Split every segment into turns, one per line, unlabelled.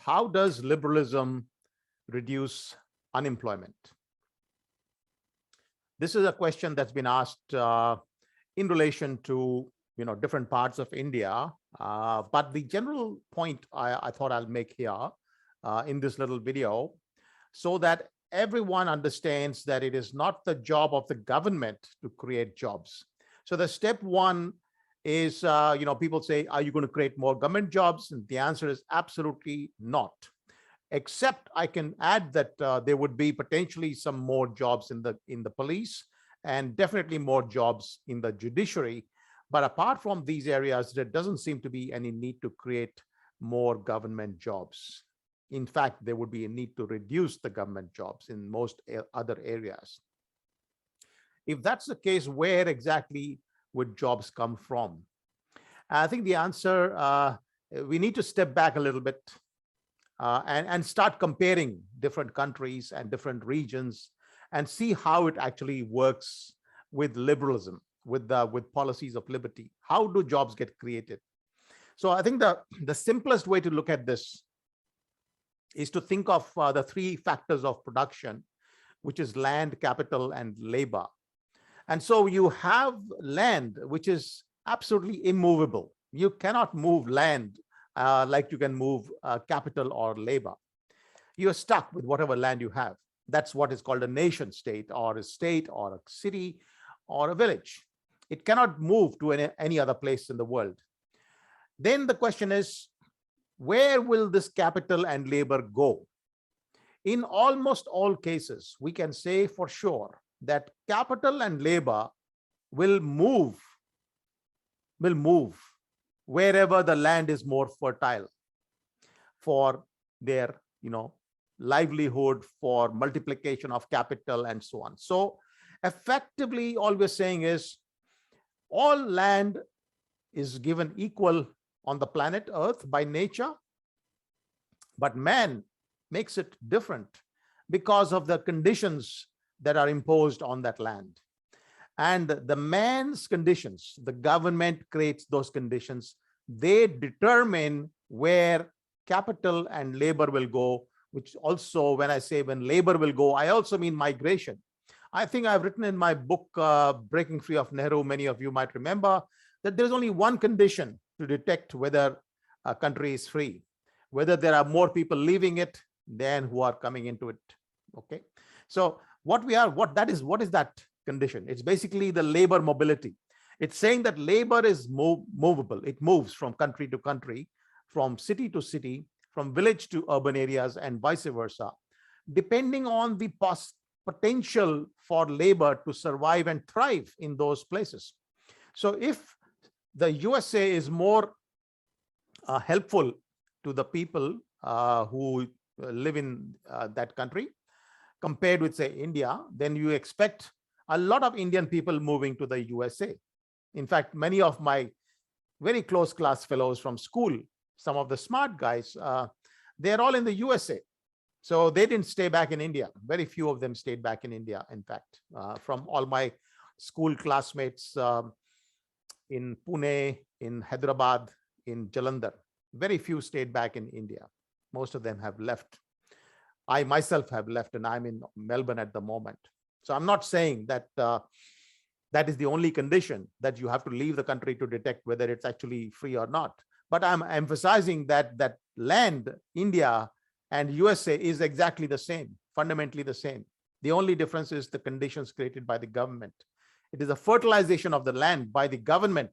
how does liberalism reduce unemployment? This is a question that's been asked in relation to different parts of India. But the general point I thought I'll make here in this little video, so that everyone understands that it is not the job of the government to create jobs. So the step one is, people say, are you going to create more government jobs? And the answer is absolutely not. Except I can add that there would be potentially some more jobs in the police, and definitely more jobs in the judiciary. But apart from these areas, there doesn't seem to be any need to create more government jobs. In fact, there would be a need to reduce the government jobs in most other areas. If that's the case, where exactly would jobs come from? I think the answer, we need to step back a little bit and start comparing different countries and different regions and see how it actually works with liberalism, with policies of liberty. How do jobs get created? So I think the simplest way to look at this is to think of the three factors of production, which is land, capital, and labor. And so you have land, which is absolutely immovable. You cannot move land like you can move capital or labor. You're stuck with whatever land you have. That's what is called a nation state, or a state, or a city, or a village. It cannot move to any other place in the world. Then the question is, where will this capital and labor go? In almost all cases, we can say for sure that capital and labor will move wherever the land is more fertile for their livelihood, for multiplication of capital, and so on. So effectively, all we're saying is all land is given equal on the planet Earth by nature, but man makes it different because of the conditions that are imposed on that land. And the man's conditions, the government creates those conditions. They determine where capital and labor will go, which also, when I say when labor will go, I also mean migration. I think I've written in my book, Breaking Free of Nehru, many of you might remember, that there's only one condition to detect whether a country is free, whether there are more people leaving it than who are coming into it. Okay. So what is that condition? It's basically the labor mobility. It's saying that labor is movable. It moves from country to country, from city to city, from village to urban areas, and vice versa, depending on the potential for labor to survive and thrive in those places. So if the USA is more helpful to the people who live in that country compared with, say, India, then you expect a lot of Indian people moving to the USA. In fact, many of my very close class fellows from school, some of the smart guys, they're all in the USA. So they didn't stay back in India. Very few of them stayed back in India, in fact. From all my school classmates in Pune, in Hyderabad, in Jalandhar, very few stayed back in India. Most of them have left. I myself have left, and I'm in Melbourne at the moment. So I'm not saying that that is the only condition, that you have to leave the country to detect whether it's actually free or not. But I'm emphasizing that land, India and USA, is exactly the same, fundamentally the same. The only difference is the conditions created by the government. It is a fertilization of the land by the government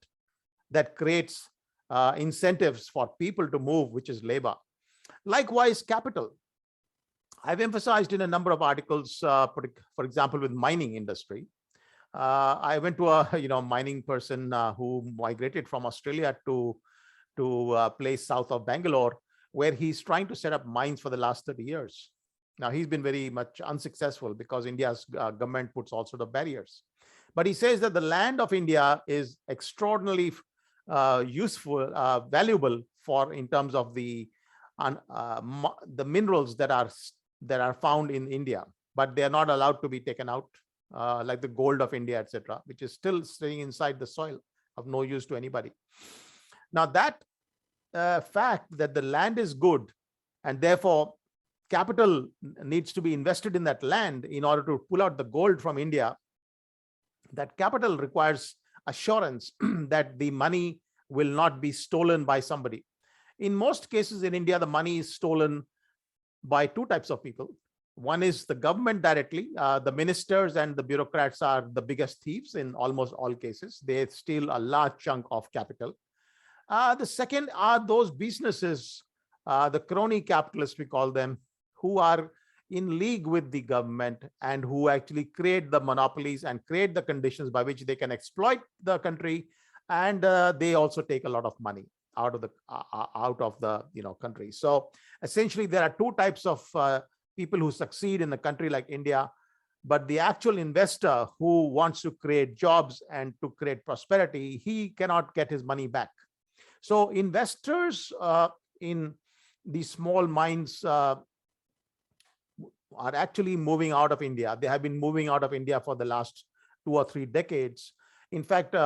that creates incentives for people to move, which is labor. Likewise, capital. I've emphasized in a number of articles, for example, with mining industry. I went to a mining person who migrated from Australia to a place south of Bangalore, where he's trying to set up mines for the last 30 years. Now, he's been very much unsuccessful because India's government puts all sorts of barriers. But he says that the land of India is extraordinarily useful, valuable in terms of the minerals that are found in India, but they are not allowed to be taken out, like the gold of India, etc., which is still staying inside the soil, of no use to anybody. Now, that fact that the land is good and therefore capital needs to be invested in that land in order to pull out the gold from India. That capital requires assurance that the money will not be stolen by somebody. In most cases in India, the money is stolen by two types of people. One is the government directly. The ministers and the bureaucrats are the biggest thieves in almost all cases. They steal a large chunk of capital. The second are those businesses, the crony capitalists, we call them, who are in league with the government and who actually create the monopolies and create the conditions by which they can exploit the country, and they also take a lot of money out of the country. So essentially, there are two types of people who succeed in a country like India. But the actual investor who wants to create jobs and to create prosperity, he cannot get his money back. So investors in these small mines are actually moving out of India. They have been moving out of India for the last 2 or 3 decades. In fact,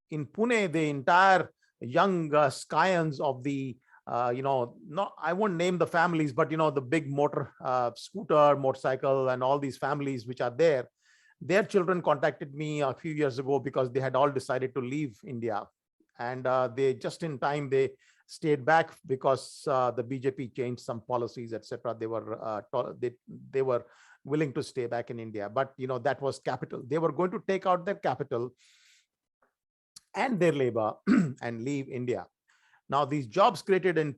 in Pune, the entire young scions of the, I won't name the families, but, the big motorcycle and all these families which are there, their children contacted me a few years ago because they had all decided to leave India. And they just in time, they stayed back because the BJP changed some policies, etc. They were willing to stay back in India, but that was capital. They were going to take out their capital and their labor and leave India. Now these jobs created in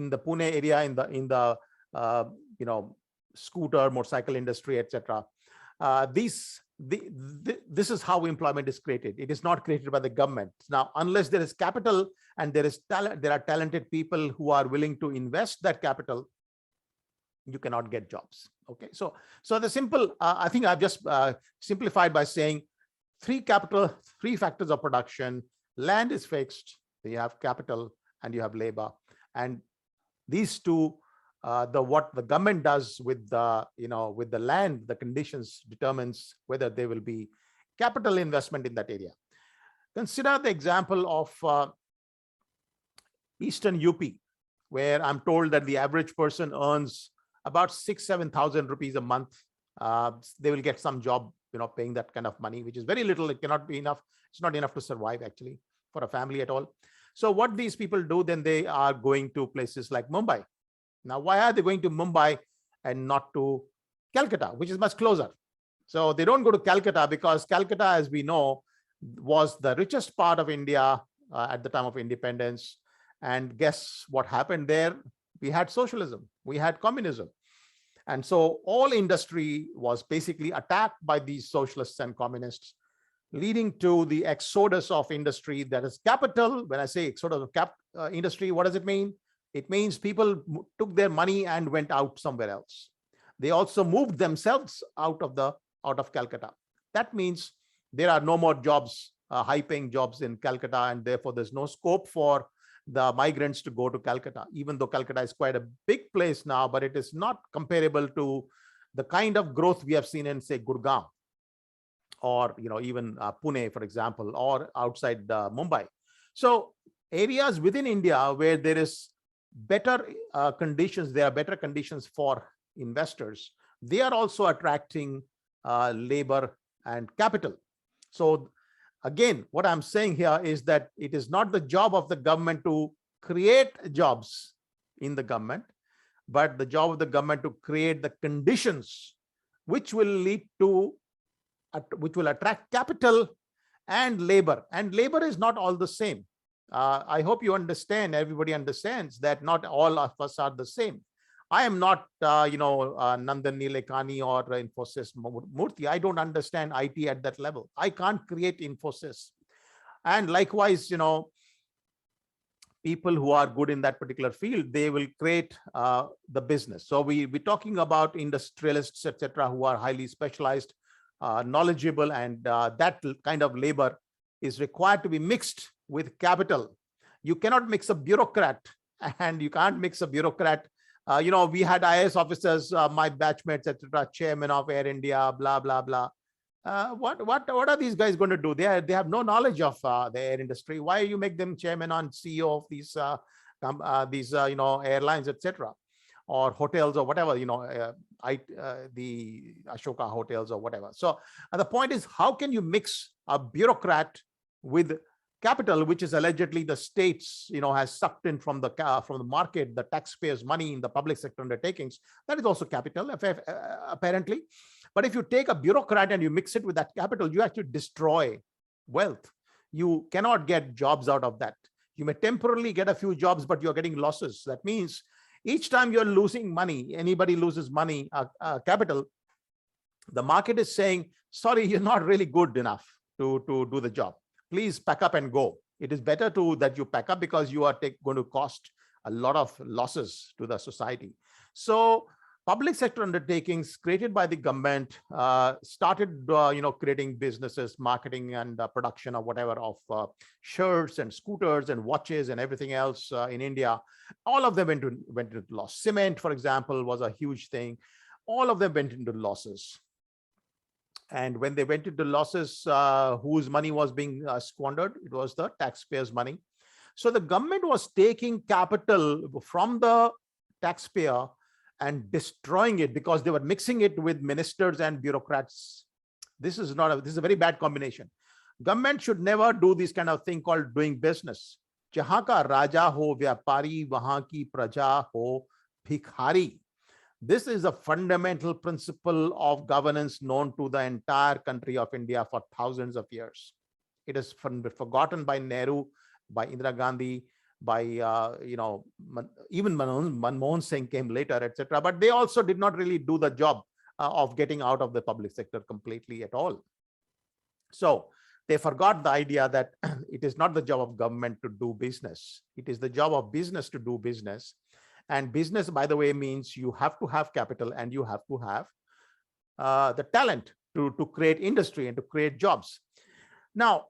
the Pune area, in the scooter, motorcycle industry, etc. This is how employment is created. It is not created by the government. Now, unless there is capital and there are talented people who are willing to invest that capital, you cannot get jobs. Okay, so the simple, I think I've just simplified by saying three factors of production. Land is fixed, you have capital and you have labor, and these two, what the government does with the land, the conditions determines whether there will be capital investment in that area. Consider the example of Eastern UP, where I'm told that the average person earns about 6,000-7,000 rupees a month. They will get some job, paying that kind of money, which is very little. It cannot be enough. It's not enough to survive actually for a family at all. So what these people do, then they are going to places like Mumbai. Now, why are they going to Mumbai and not to Calcutta, which is much closer? So they don't go to Calcutta because Calcutta, as we know, was the richest part of India at the time of independence. And guess what happened there? We had socialism, we had communism. And so all industry was basically attacked by these socialists and communists, leading to the exodus of industry, that is capital. When I say exodus of industry, what does it mean? It means people took their money and went out somewhere else. They also moved themselves out of Calcutta. That means there are no more jobs, high-paying jobs in Calcutta, and therefore there's no scope for the migrants to go to Calcutta, even though Calcutta is quite a big place now, but it is not comparable to the kind of growth we have seen in, say, Gurgaon, or even Pune, for example, or outside Mumbai. So areas within India where there is better conditions, there are better conditions for investors. They are also attracting labor and capital. So again, what I'm saying here is that it is not the job of the government to create jobs in the government, but the job of the government to create the conditions which will lead to, which will attract capital and labor. And labor is not all the same. I hope you understand, everybody understands that not all of us are the same. I am not, Nandan Nilekani or Infosys Murthy. I don't understand IT at that level. I can't create Infosys. And likewise, people who are good in that particular field, they will create the business. So we're talking about industrialists, etc., who are highly specialized, knowledgeable, and that kind of labor is required to be mixed with capital. You cannot mix a bureaucrat, and you can't mix a bureaucrat. We had IAS officers, my batchmates, etc., chairman of Air India, blah, blah, blah. What are these guys going to do? They have no knowledge of the air industry. Why you make them chairman and CEO of these airlines, etc.? or hotels or whatever, the Ashoka hotels or whatever. So the point is, how can you mix a bureaucrat with capital, which is allegedly the states, has sucked in from the market, the taxpayers' money in the public sector undertakings? That is also capital, apparently. But if you take a bureaucrat and you mix it with that capital, you actually destroy wealth. You cannot get jobs out of that. You may temporarily get a few jobs, but you're getting losses. That means each time you're losing money, anybody loses money, capital, the market is saying, sorry, you're not really good enough to do the job. Please pack up and go. It is better that you pack up, because you are going to cost a lot of losses to the society. So public sector undertakings created by the government started, creating businesses, marketing and production of whatever, of shirts and scooters and watches and everything else in India. All of them went into loss. Cement, for example, was a huge thing. All of them went into losses. And when they went into losses, whose money was being squandered? It was the taxpayers' money. So the government was taking capital from the taxpayer and destroying it, because they were mixing it with ministers and bureaucrats. This is a very bad combination. Government should never do this kind of thing called doing business. Jahan ka raja ho vyapari, wahan ki praja ho bhikhari. This is a fundamental principle of governance known to the entire country of India for thousands of years. It is forgotten by Nehru, by Indira Gandhi, by even Manmohan Singh came later, etc. But they also did not really do the job of getting out of the public sector completely at all. So they forgot the idea that it is not the job of government to do business. It is the job of business to do business. And business, by the way, means you have to have capital and you have to have the talent to create industry and to create jobs. Now,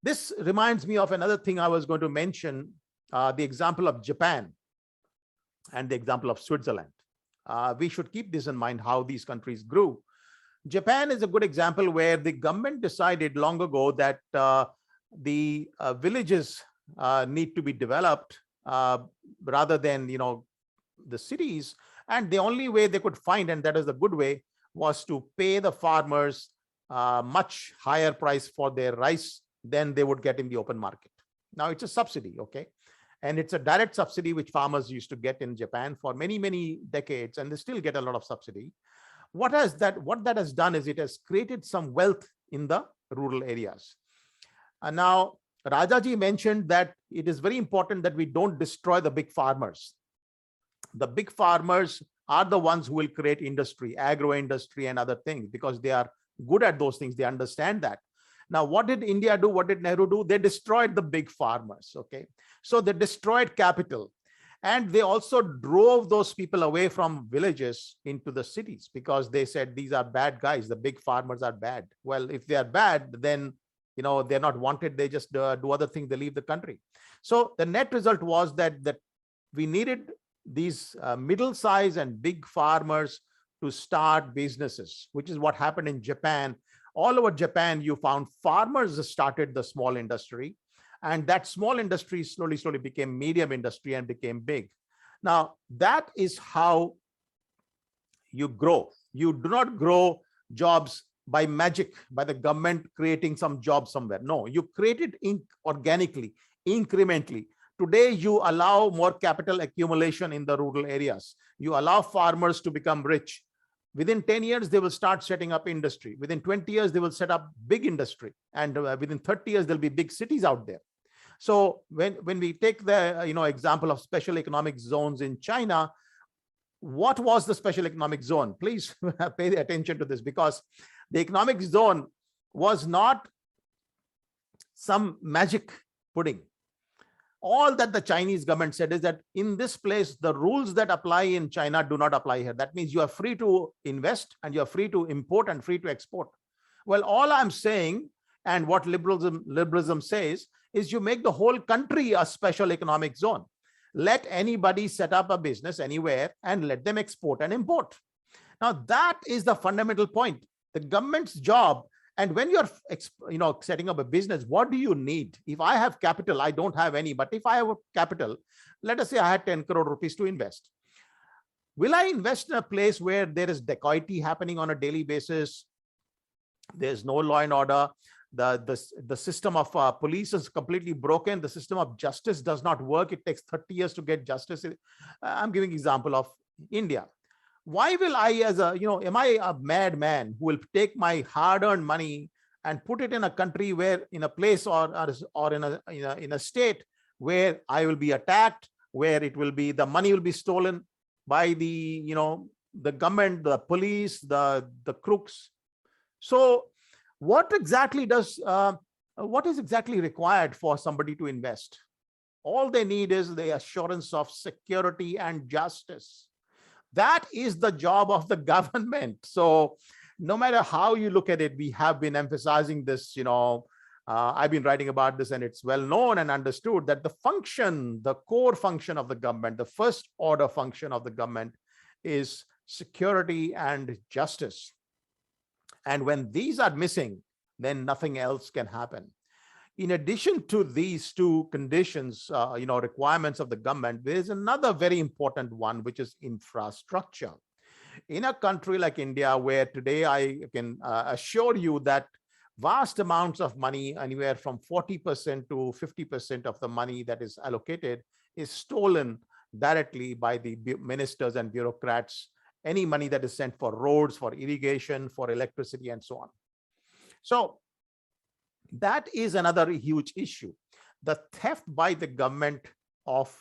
this reminds me of another thing I was going to mention, the example of Japan and the example of Switzerland. We should keep this in mind, how these countries grew. Japan is a good example where the government decided long ago that the villages need to be developed rather than the cities, and the only way they could find, and that is the good way, was to pay the farmers much higher price for their rice than they would get in the open market. Now it's a subsidy, okay, and it's a direct subsidy which farmers used to get in Japan for many decades, and they still get a lot of subsidy. What that has done is it has created some wealth in the rural areas. And now Rajaji mentioned that it is very important that we don't destroy the big farmers. The big farmers are the ones who will create industry, agro industry and other things, because they are good at those things. They understand that. Now, what did India do? What did Nehru do? They destroyed the big farmers. Okay. So they destroyed capital, and they also drove those people away from villages into the cities, because they said these are bad guys. The big farmers are bad. Well, if they are bad, then they're not wanted. They just do other things. They leave the country. So the net result was that we needed these middle-sized and big farmers to start businesses, which is what happened in Japan. All over Japan, you found farmers started the small industry, and that small industry slowly became medium industry and became big. Now, that is how you grow. You do not grow jobs by magic, by the government creating some job somewhere. No, you create it organically, incrementally. Today, you allow more capital accumulation in the rural areas. You allow farmers to become rich. Within 10 years, they will start setting up industry. Within 20 years, they will set up big industry. And within 30 years, there'll be big cities out there. So when we take the example of special economic zones in China, what was the special economic zone? Please pay attention to this, because the economic zone was not some magic pudding. All that the Chinese government said is that in this place, the rules that apply in China do not apply here. That means you are free to invest and you are free to import and free to export. Well, all I'm saying, and what liberalism says, is you make the whole country a special economic zone. Let anybody set up a business anywhere and let them export and import. Now, that is the fundamental point. The government's job. And when you're setting up a business, what do you need? If I have capital, I don't have any, but if I have capital, let us say I had 10 crore rupees to invest. Will I invest in a place where there is dacoity happening on a daily basis? There's no law and order. The system of police is completely broken. The system of justice does not work. It takes 30 years to get justice. I'm giving example of India. Why will I, as a, am I a madman who will take my hard-earned money and put it in a country where, in a place or in a state where I will be attacked, where it will be, the money will be stolen by the government, the police, the crooks. So what is exactly required for somebody to invest? All they need is the assurance of security and justice. That is the job of the government. So no matter how you look at it, we have been emphasizing this, I've been writing about this, and it's well known and understood that the core function of the government, the first order function of the government, is security and justice. And when these are missing, then nothing else can happen. In addition to these two conditions, requirements of the government, there is another very important one, which is infrastructure. In a country like India, where today I can assure you that vast amounts of money, anywhere from 40% to 50% of the money that is allocated, is stolen directly by the ministers and bureaucrats. Any money that is sent for roads, for irrigation, for electricity, and so on. So that is another huge issue. The theft by the government of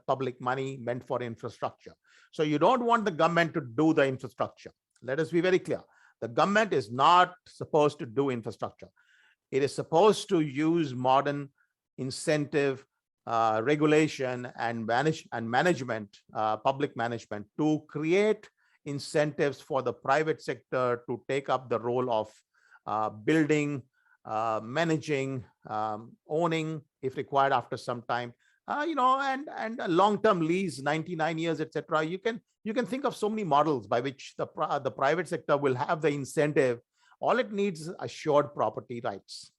public money meant for infrastructure. So you don't want the government to do the infrastructure. Let us be very clear. The government is not supposed to do infrastructure. It is supposed to use modern incentive, regulation, and management, public management, to create incentives for the private sector to take up the role of building, managing, owning, if required after some time, and a long-term lease, 99 years, etc. You can think of so many models by which the private sector will have the incentive. All it needs is assured property rights,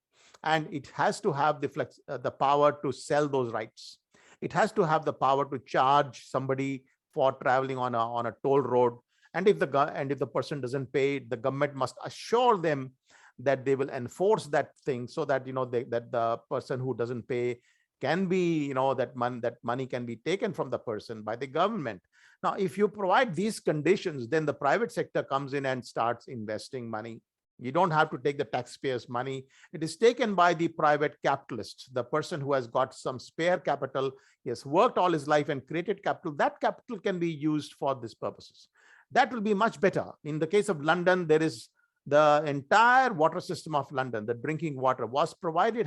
and it has to have the power to sell those rights. It has to have the power to charge somebody for traveling on a toll road, and if the person doesn't pay, the government must assure them that they will enforce that thing, so that that the person who doesn't pay can be, that money can be taken from the person by the government. Now, if you provide these conditions, then the private sector comes in and starts investing money. You don't have to take the taxpayers' money. It is taken by the private capitalists, the person who has got some spare capital. He has worked all his life and created capital. That capital can be used for these purposes. That will be much better. In the case of London, there is the entire water system of London, the drinking water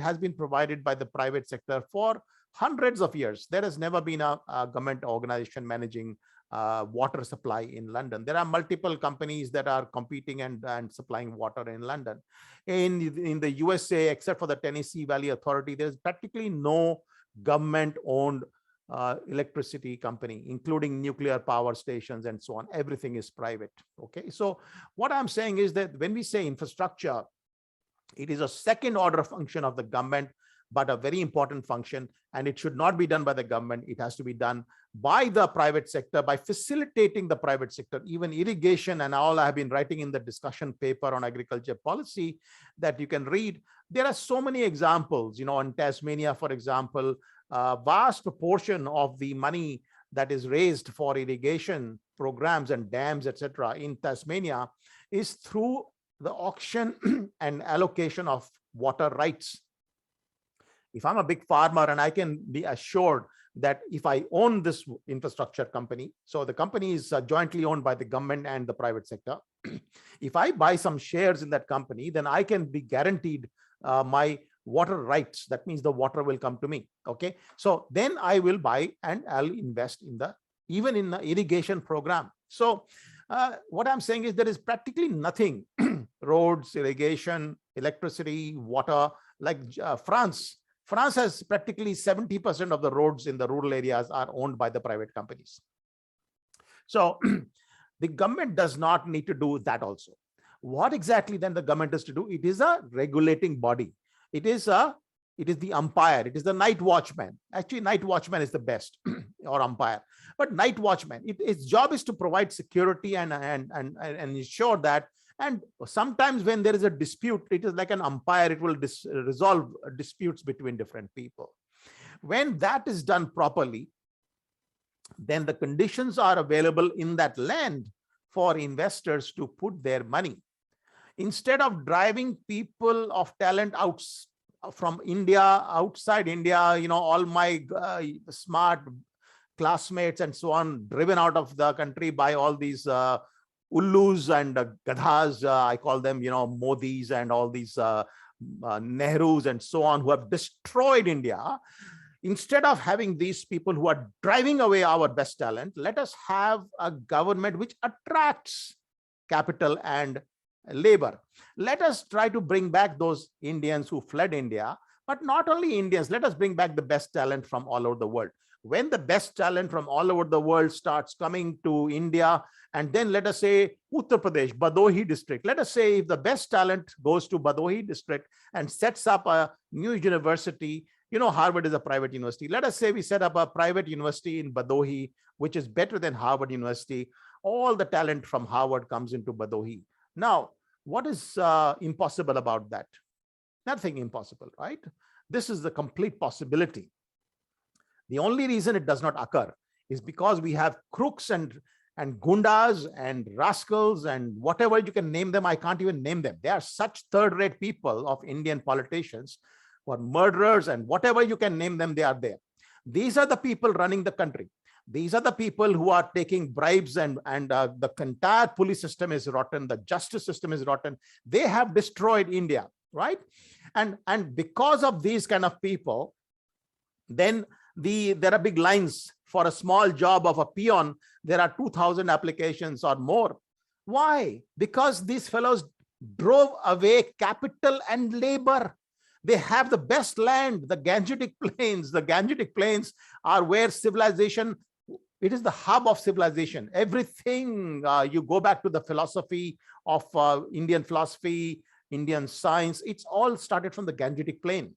has been provided by the private sector for hundreds of years. There has never been a government organization managing water supply in London. There are multiple companies that are competing and supplying water in London. In the USA, except for the Tennessee Valley Authority, there's practically no government-owned electricity company, including nuclear power stations and so on. Everything is private. Okay, so what I'm saying is that when we say infrastructure, it is a second order function of the government, but a very important function, and it should not be done by the government. It has to be done by the private sector, by facilitating the private sector. Even irrigation and all, I have been writing in the discussion paper on agriculture policy that you can read. There are so many examples, in Tasmania, for example, a vast proportion of the money that is raised for irrigation programs and dams, etc., in Tasmania is through the auction and allocation of water rights. If I'm a big farmer and I can be assured that if I own this infrastructure company, so the company is jointly owned by the government and the private sector, if I buy some shares in that company, then I can be guaranteed my water rights. That means the water will come to me. Okay, so then I will buy and I'll invest even in the irrigation program. So what I'm saying is there is practically nothing, roads, irrigation, electricity, water, like France. France has practically 70% of the roads in the rural areas are owned by the private companies. So the government does not need to do that also. What exactly then the government is to do? It is a regulating body. It is the umpire. It is the night watchman. Actually, night watchman is the best. or umpire, but night watchman. Its job is to provide security and ensure that. And sometimes when there is a dispute, it is like an umpire. It will resolve disputes between different people. When that is done properly, then the conditions are available in that land for investors to put their money. Instead of driving people of talent out from India, outside India, all my smart classmates and so on, driven out of the country by all these ullus and gadhas, I call them, Modis and all these Nehrus and so on, who have destroyed India. Instead of having these people who are driving away our best talent, let us have a government which attracts capital and labor. Let us try to bring back those Indians who fled India, but not only Indians. Let us bring back the best talent from all over the world. When the best talent from all over the world starts coming to India, and then let us say Uttar Pradesh, Bhadohi district, let us say if the best talent goes to Bhadohi district and sets up a new university, Harvard is a private university. Let us say we set up a private university in Bhadohi, which is better than Harvard University. All the talent from Harvard comes into Bhadohi. Now, what is impossible about that? Nothing impossible, right? This is the complete possibility. The only reason it does not occur is because we have crooks and gundas and rascals and whatever you can name them. I can't even name them. They are such third-rate people of Indian politicians, who are murderers and whatever you can name them, they are there. These are the people running the country. These are the people who are taking bribes, and the entire police system is rotten. The justice system is rotten. They have destroyed India, right? And because of these kind of people, then there are big lines for a small job of a peon. There are 2,000 applications or more. Why? Because these fellows drove away capital and labor. They have the best land, the Gangetic Plains. The Gangetic Plains are where civilization, it is the hub of civilization. Everything, you go back to the philosophy of Indian philosophy, Indian science, it's all started from the Gangetic Plain.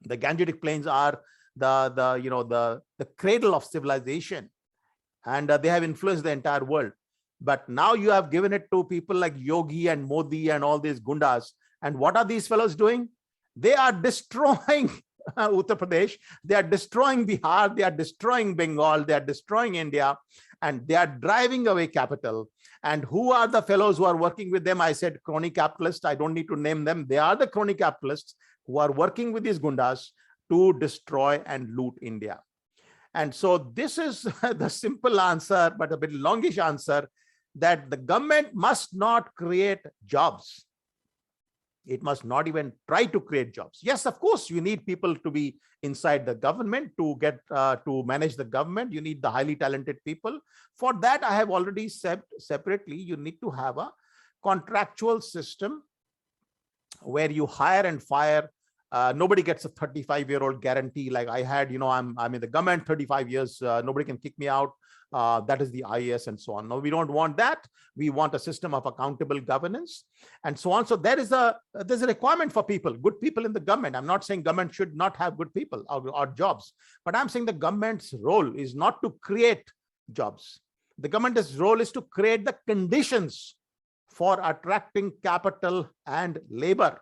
The Gangetic Plains are the cradle of civilization, and they have influenced the entire world. But now you have given it to people like Yogi and Modi and all these gundas. And what are these fellows doing? They are destroying Uttar Pradesh. They are destroying Bihar. They are destroying Bengal. They are destroying India, and they are driving away capital. And who are the fellows who are working with them? I said crony capitalists. I don't need to name them. They are the crony capitalists who are working with these gundas to destroy and loot India. And so this is the simple answer, but a bit longish answer, that the government must not create jobs. It must not even try to create jobs. Yes, of course, you need people to be inside the government to get to manage the government. You need the highly talented people. For that, I have already said separately, you need to have a contractual system where you hire and fire. Nobody gets a 35-year-old guarantee like I had. I'm in the government 35 years. Nobody can kick me out. That is the IAS and so on. No, we don't want that. We want a system of accountable governance and so on. So there's a requirement for people, good people in the government. I'm not saying government should not have good people or jobs, but I'm saying the government's role is not to create jobs. The government's role is to create the conditions for attracting capital and labor.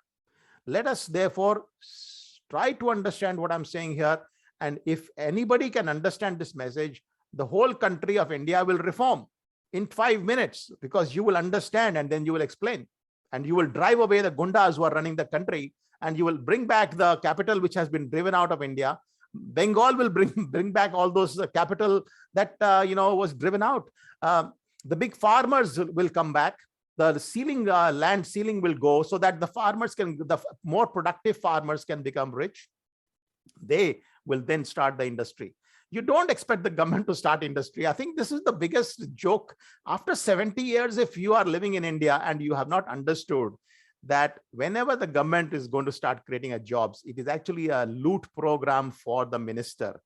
Let us therefore try to understand what I'm saying here. And if anybody can understand this message, the whole country of India will reform in 5 minutes, because you will understand and then you will explain, and you will drive away the gundas who are running the country, and you will bring back the capital which has been driven out of India. Bengal will bring back all those capital that was driven out. The big farmers will come back. The ceiling, land ceiling will go, so that the more productive farmers can become rich. They will then start the industry. You don't expect the government to start industry. I think this is the biggest joke. After 70 years, if you are living in India and you have not understood that whenever the government is going to start creating jobs, it is actually a loot program for the minister.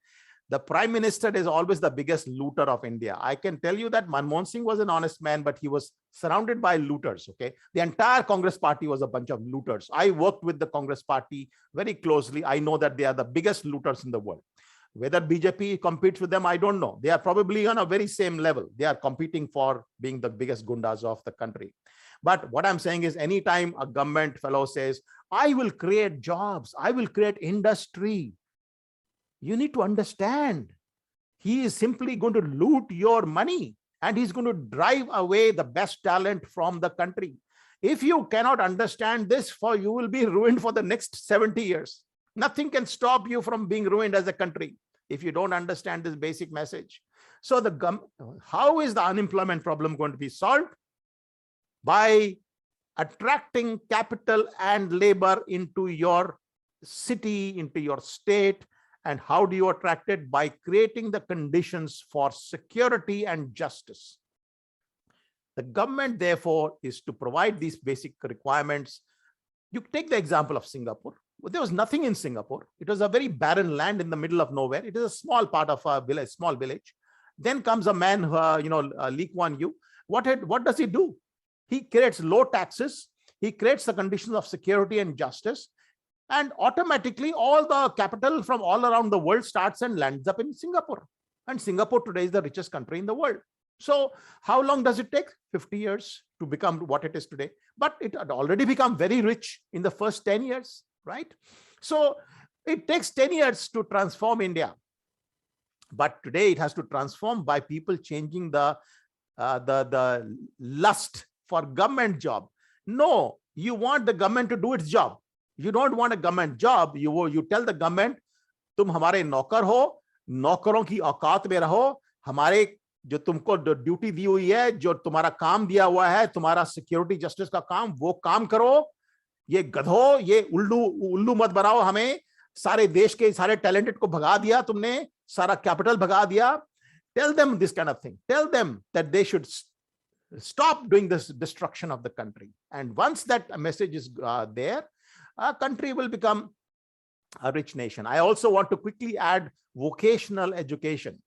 The prime minister is always the biggest looter of India. I can tell you that Manmohan Singh was an honest man, but he was surrounded by looters. Okay, the entire Congress party was a bunch of looters. I worked with the Congress party very closely. I know that they are the biggest looters in the world. Whether BJP competes with them, I don't know. They are probably on a very same level. They are competing for being the biggest gundas of the country. But what I'm saying is, anytime a government fellow says, I will create jobs, I will create industry, you need to understand, he is simply going to loot your money and he's going to drive away the best talent from the country. If you cannot understand this, you will be ruined for the next 70 years. Nothing can stop you from being ruined as a country if you don't understand this basic message. So how is the unemployment problem going to be solved? By attracting capital and labor into your city, into your state. And how do you attract it? By creating the conditions for security and justice. The government, therefore, is to provide these basic requirements. You take the example of Singapore. There was nothing in Singapore. It was a very barren land in the middle of nowhere. It is a small part of a village, small village. Then comes a man, Lee Kuan Yew. What does he do? He creates low taxes. He creates the conditions of security and justice. And automatically, all the capital from all around the world starts and lands up in Singapore. And Singapore today is the richest country in the world. So how long does it take? 50 years to become what it is today. But it had already become very rich in the first 10 years, right? So it takes 10 years to transform India. But today it has to transform by people changing the lust for government job. No, you want the government to do its job. You don't want a government job. You tell the government, तुम हमारे नौकर हो, नौकरों की औकात में रहो, हमारे जो तुमको ड्यूटी दी हुई है, जो तुम्हारा काम दिया हुआ है, तुम्हारा सिक्योरिटी जस्टिस का काम, वो काम करो. ये गधो, ये उल्लू मत बनाओ हमें. सारे देश के सारे टैलेंटेड को भगा दिया तुमने, सारा कैपिटल भगा दिया. Tell them this kind of thing. Tell them that they should stop doing this destruction of the country. And once that message is there, our country will become a rich nation. I also want to quickly add vocational education.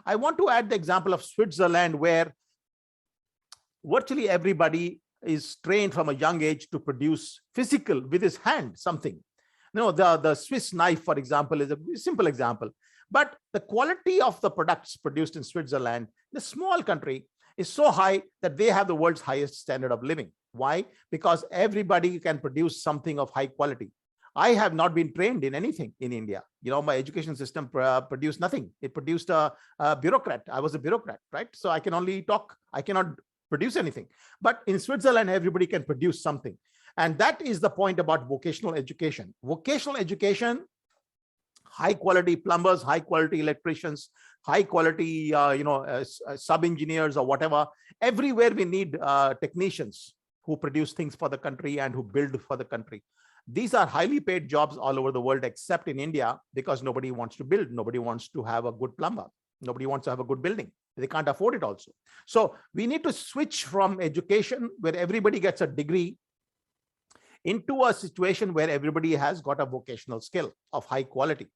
I want to add the example of Switzerland, where virtually everybody is trained from a young age to produce physical with his hand something. The Swiss knife, for example, is a simple example. But the quality of the products produced in Switzerland, the small country, is so high that they have the world's highest standard of living. Why? Because everybody can produce something of high quality. I have not been trained in anything in India. My education system produced nothing. It produced a bureaucrat. I was a bureaucrat, right? So I can only talk. I cannot produce anything. But in Switzerland, everybody can produce something. And that is the point about vocational education. Vocational education, high quality plumbers, high quality electricians, high quality, sub-engineers or whatever. Everywhere we need technicians who produce things for the country and who build for the country. These are highly paid jobs all over the world, except in India, because nobody wants to build. Nobody wants to have a good plumber. Nobody wants to have a good building. They can't afford it also. So we need to switch from education where everybody gets a degree into a situation where everybody has got a vocational skill of high quality.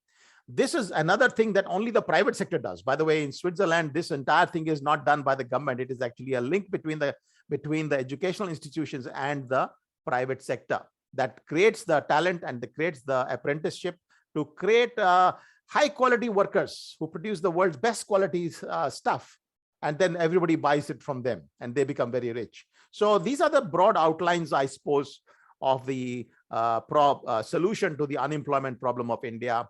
This is another thing that only the private sector does. By the way, in Switzerland, this entire thing is not done by the government. It is actually a link between the educational institutions and the private sector that creates the talent and that creates the apprenticeship to create high quality workers who produce the world's best quality stuff. And then everybody buys it from them and they become very rich. So these are the broad outlines, I suppose, of the solution to the unemployment problem of India.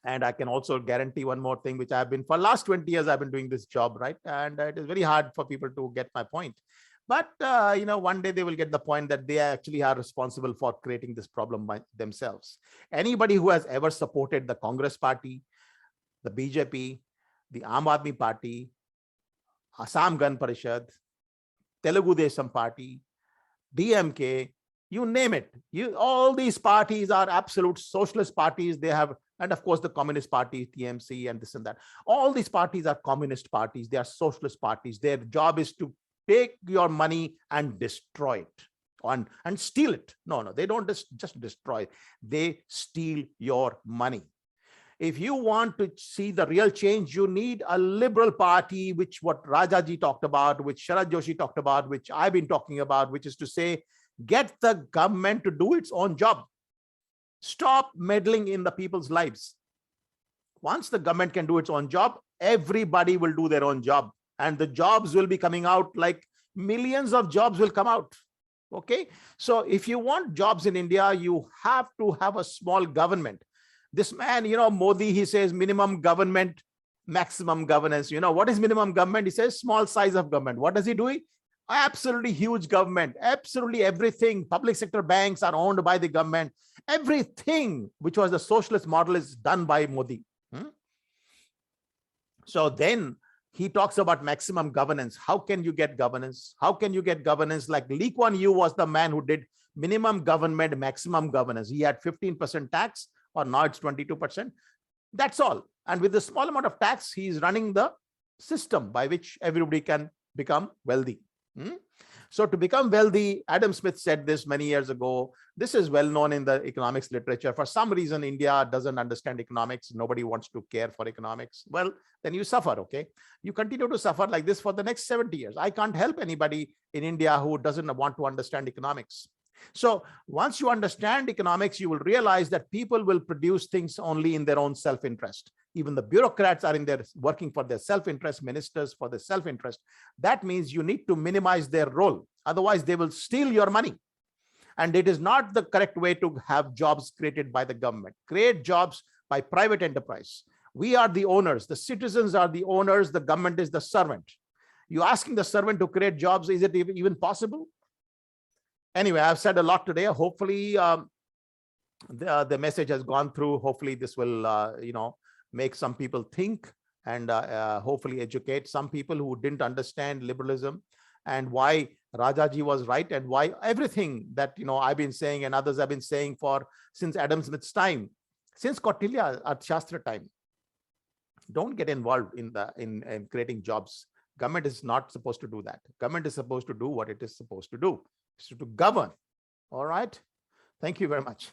And I can also guarantee one more thing, which I've been for the last 20 years, I've been doing this job, right? And it is very hard for people to get my point. But, one day they will get the point that they actually are responsible for creating this problem by themselves. Anybody who has ever supported the Congress Party, the BJP, the Aam Aadmi Party, Assam Gan Parishad, Telugu Desam Party, DMK, you name it. All these parties are absolute socialist parties. They have, and of course, the Communist Party, TMC, and this and that. All these parties are communist parties. They are socialist parties. Their job is to take your money and destroy it and steal it. No, they don't just destroy it. They steal your money. If you want to see the real change, you need a liberal party, which what Rajaji talked about, which Sharad Joshi talked about, which I've been talking about, which is to say, get the government to do its own job. Stop meddling in the people's lives. Once the government can do its own job, everybody will do their own job, and the jobs will be coming out, like millions of jobs will come out. Okay, so if you want jobs in India, you have to have a small government. This man, Modi, he says minimum government, maximum governance. What is minimum government? He says small size of government. What does he do? Absolutely huge government. Absolutely everything. Public sector banks are owned by the government. Everything which was the socialist model is done by Modi. So then he talks about maximum governance. How can you get governance? How can you get governance? Like Lee Kuan Yew was the man who did minimum government, maximum governance. He had 15% tax, or now it's 22%. That's all. And with the small amount of tax, he's running the system by which everybody can become wealthy. So to become wealthy, Adam Smith said this many years ago. This is well known in the economics literature. For some reason, India doesn't understand economics. Nobody wants to care for economics. Well, then you suffer, okay? You continue to suffer like this for the next 70 years. I can't help anybody in India who doesn't want to understand economics. So once you understand economics, you will realize that people will produce things only in their own self-interest. Even the bureaucrats are in there working for their self-interest, ministers for their self-interest. That means you need to minimize their role. Otherwise, they will steal your money. And it is not the correct way to have jobs created by the government. Create jobs by private enterprise. We are the owners. The citizens are the owners. The government is the servant. You asking the servant to create jobs, is it even possible? Anyway, I've said a lot today. Hopefully, the message has gone through. Hopefully, this will, make some people think, and hopefully educate some people who didn't understand liberalism and why Rajaji was right, and why everything that I've been saying and others have been saying since Adam Smith's time, since Kautilya Arthashastra time. Don't get involved in creating jobs. Government is not supposed to do that. Government is supposed to do what it is supposed to do, is to govern. All right. Thank you very much.